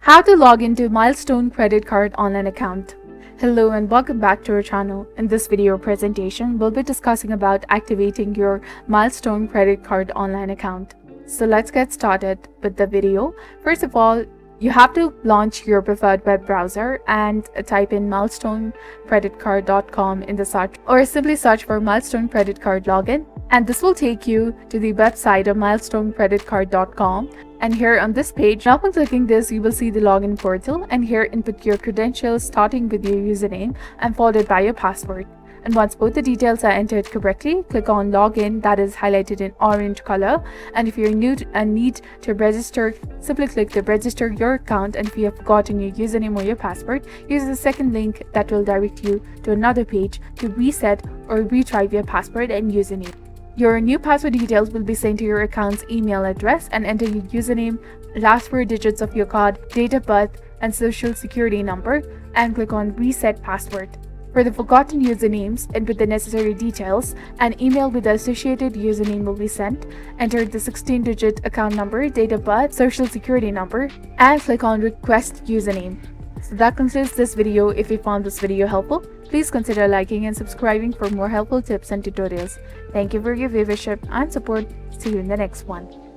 How to log into Milestone credit card online account. Hello and welcome back to our channel. In this video presentation, we'll be discussing about activating your Milestone credit card online account. So let's get started with the video. First of all, you have to launch your preferred web browser and type in milestonecreditcard.com in the search, or simply search for Milestone Credit Card Login, and this will take you to the website of milestonecreditcard.com. And here on this page, upon clicking this, you will see the login portal, and here input your credentials starting with your username and followed by your password. And once both the details are entered correctly, click on login, that is highlighted in orange color. And if you're new and need to register, simply click the register your account, and if you have forgotten your username or your password, use the second link that will direct you to another page to reset or retrieve your password and username. Your new password details will be sent to your account's email address, and enter your username, last 4 digits of your card, date of birth, and social security number, and click on reset password. For the forgotten usernames, input the necessary details. An email with the associated username will be sent. Enter the 16-digit account number, date of birth, social security number, and click on request username. So that concludes this video. If you found this video helpful, please consider liking and subscribing for more helpful tips and tutorials. Thank you for your viewership and support. See you in the next one.